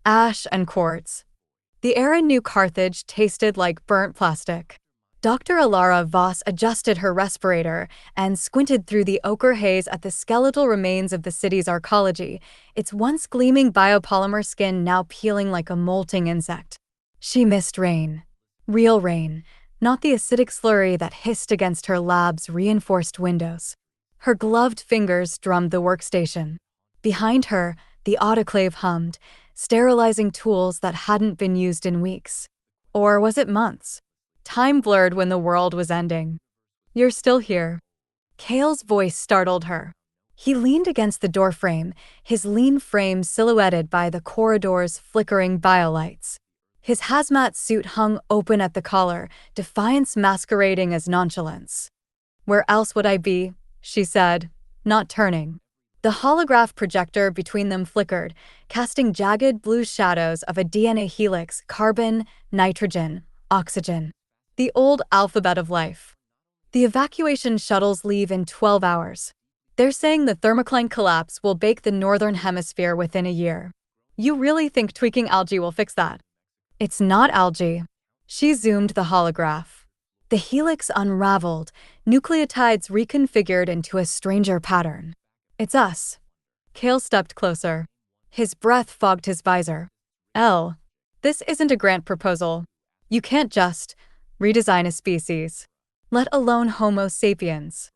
ash and quartz. The air in New Carthage tasted like burnt plastic. Dr. Elara Voss adjusted her respirator and squinted through the ochre haze at the skeletal remains of the city's arcology, its once gleaming biopolymer skin now peeling like a molting insect. She missed rain. Real rain, not the acidic slurry that hissed against her lab's reinforced windows. Her gloved fingers drummed the workstation. Behind her, the autoclave hummed, sterilizing tools that hadn't been used in weeks. Or was it months? Time blurred when the world was ending. "You're still here." Kael's voice startled her. He leaned against the doorframe, his lean frame silhouetted by the corridor's flickering biolights. His hazmat suit hung open at the collar, defiance masquerading as nonchalance. "Where else would I be?" she said, not turning. The holograph projector between them flickered, casting jagged blue shadows of a DNA helix: carbon, nitrogen, oxygen. The old alphabet of life. "The evacuation shuttles leave in 12 hours. They're saying the thermocline collapse will bake the northern hemisphere within a year. You really think tweaking algae will fix that?" "It's not algae." She zoomed the holograph. The helix unraveled, nucleotides reconfigured into a stranger pattern. "It's us." Kael stepped closer. His breath fogged his visor. This isn't a grant proposal. You can't just redesign a species, let alone Homo sapiens.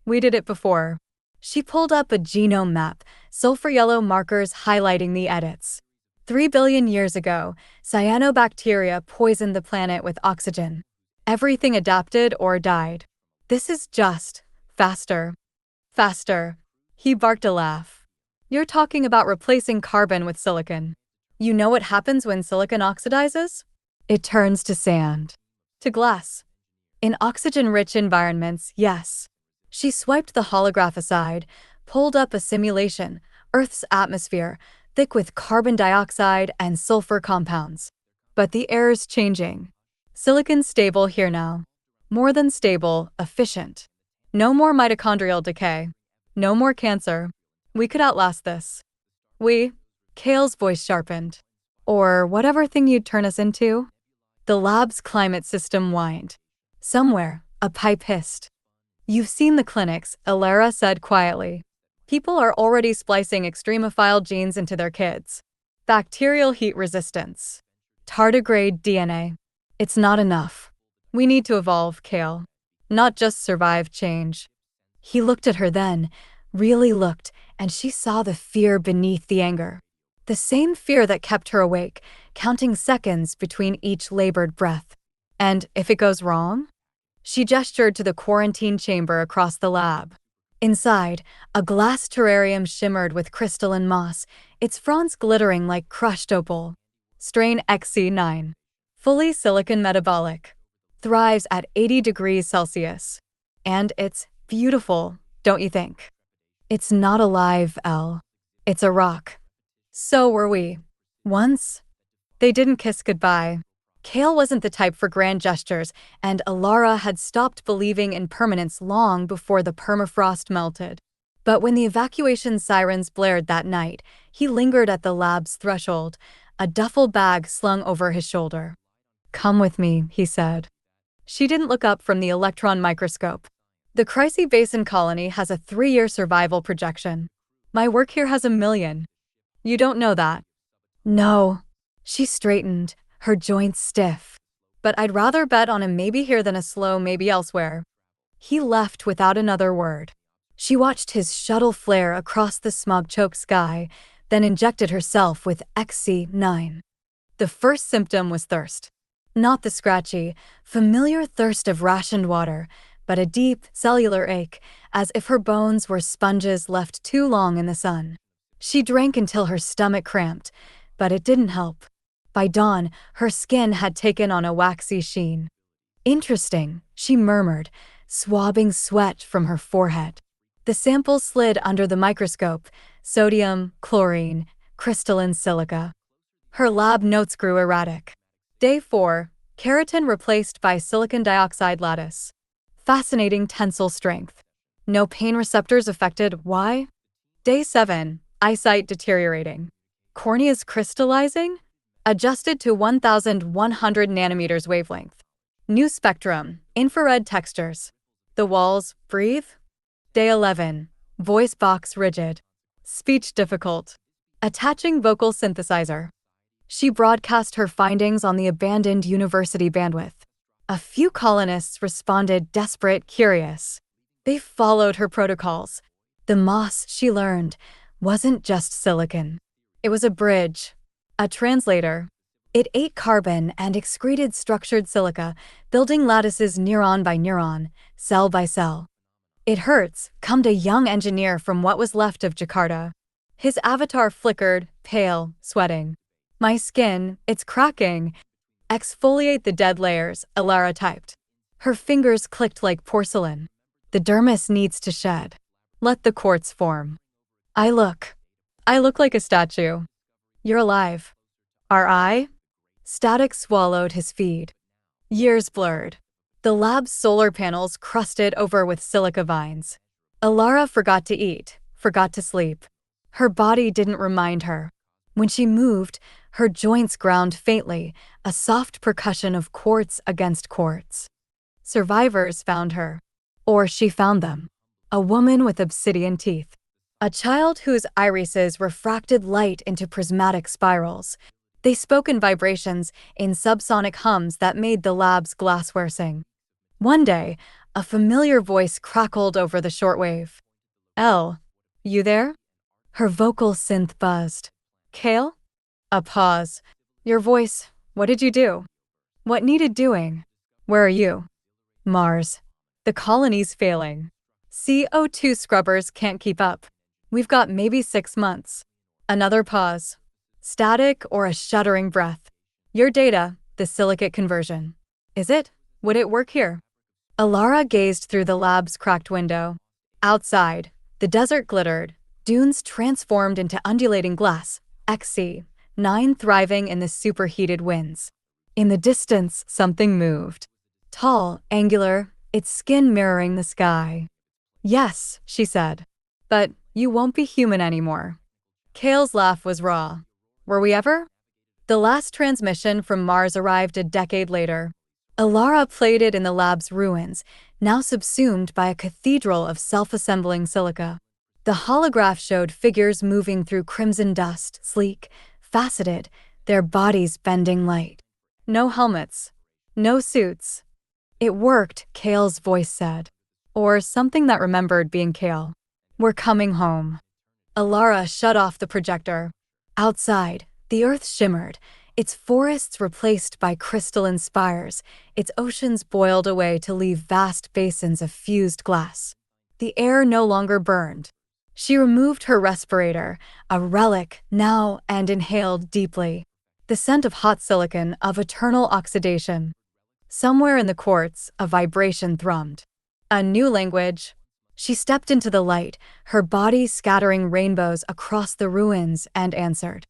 We did it before." She pulled up a genome map, sulfur yellow markers highlighting the edits. 3 billion years ago, cyanobacteria poisoned the planet with oxygen. Everything adapted or died. This is just faster. Faster. He barked a laugh. "You're talking about replacing carbon with silicon. You know what happens when silicon oxidizes? It turns to sand. To glass. In oxygen-rich environments, yes." She swiped the holograph aside, pulled up a simulation: Earth's atmosphere, thick with carbon dioxide and sulfur compounds. "But the air's changing. Silicon's stable here now. More than stable, efficient. No more mitochondrial decay. No more cancer. We could outlast this. We?" Kael's voice sharpened. "Or whatever thing you'd turn us into?" The lab's climate system whined. Somewhere, a pipe hissed. "You've seen the clinics," Elara said quietly. "People are already splicing extremophile genes into their kids. Bacterial heat resistance. Tardigrade DNA. It's not enough. We need to evolve, Kael. Not just survive change." He looked at her then, really looked, and she saw the fear beneath the anger. The same fear that kept her awake, counting seconds between each labored breath. "And if it goes wrong?" She gestured to the quarantine chamber across the lab. Inside, a glass terrarium shimmered with crystalline moss, its fronds glittering like crushed opal. Strain XC9. Fully silicon metabolic. Thrives at 80 degrees Celsius. And it's beautiful, don't you think? "It's not alive, Elle. It's a rock." "So were we. Once." They didn't kiss goodbye. Kael wasn't the type for grand gestures, and Elara had stopped believing in permanence long before the permafrost melted. But when the evacuation sirens blared that night, he lingered at the lab's threshold, a duffel bag slung over his shoulder. "Come with me," he said. She didn't look up from the electron microscope. "The Chryse Basin colony has a 3-year survival projection. My work here has 1,000,000. You don't know that." "No." She straightened, her joints stiff. "But I'd rather bet on a maybe here than a slow maybe elsewhere." He left without another word. She watched his shuttle flare across the smog-choked sky, then injected herself with XC9. The first symptom was thirst. Not the scratchy, familiar thirst of rationed water, but a deep, cellular ache, as if her bones were sponges left too long in the sun. She drank until her stomach cramped, but it didn't help. By dawn, her skin had taken on a waxy sheen. "Interesting," she murmured, swabbing sweat from her forehead. The sample slid under the microscope: sodium, chlorine, crystalline silica. Her lab notes grew erratic. Day 4, keratin replaced by silicon dioxide lattice. Fascinating tensile strength. No pain receptors affected. Why? Day 7, eyesight deteriorating. Cornea's crystallizing? Adjusted to 1,100 nanometers wavelength. New spectrum, infrared textures. The walls, breathe? Day 11. Voice box rigid. Speech difficult. Attaching vocal synthesizer. She broadcast her findings on the abandoned university bandwidth. A few colonists responded desperate, curious. They followed her protocols. The moss, she learned, wasn't just silicon. It was a bridge, a translator. It ate carbon and excreted structured silica, building lattices neuron by neuron, cell by cell. It hurts, cummed a young engineer from what was left of Jakarta. His avatar flickered, pale, sweating. My skin, it's cracking. Exfoliate the dead layers, Elara typed. Her fingers clicked like porcelain. The dermis needs to shed. Let the quartz form. I look like a statue. You're alive. Are I? Static swallowed his feed. Years blurred. The lab's solar panels crusted over with silica vines. Elara forgot to eat, forgot to sleep. Her body didn't remind her. When she moved, her joints ground faintly, a soft percussion of quartz against quartz. Survivors found her. Or she found them. A woman with obsidian teeth. A child whose irises refracted light into prismatic spirals. They spoke in vibrations, in subsonic hums that made the lab's glassware sing. One day, a familiar voice crackled over the shortwave. "Elle, you there?" Her vocal synth buzzed. "Kael?" A pause. "Your voice, what did you do?" "What needed doing?" "Where are you?" "Mars. The colony's failing. CO2 scrubbers can't keep up. We've got maybe 6 months." Another pause. Static or a shuddering breath. "Your data, the silicate conversion. Is it? Would it work here?" Elara gazed through the lab's cracked window. Outside, the desert glittered, dunes transformed into undulating glass, XC9 thriving in the superheated winds. In the distance, something moved. Tall, angular, its skin mirroring the sky. "Yes," she said. "But you won't be human anymore." Kael's laugh was raw. "Were we ever?" The last transmission from Mars arrived a decade later. Elara played it in the lab's ruins, now subsumed by a cathedral of self-assembling silica. The holograph showed figures moving through crimson dust, sleek, faceted, their bodies bending light. No helmets. No suits. "It worked," Kael's voice said. Or something that remembered being Kael. "We're coming home." Elara shut off the projector. Outside, the earth shimmered, its forests replaced by crystalline spires, its oceans boiled away to leave vast basins of fused glass. The air no longer burned. She removed her respirator, a relic now, and inhaled deeply. The scent of hot silicon, of eternal oxidation. Somewhere in the quartz, a vibration thrummed. A new language. She stepped into the light, her body scattering rainbows across the ruins, and answered.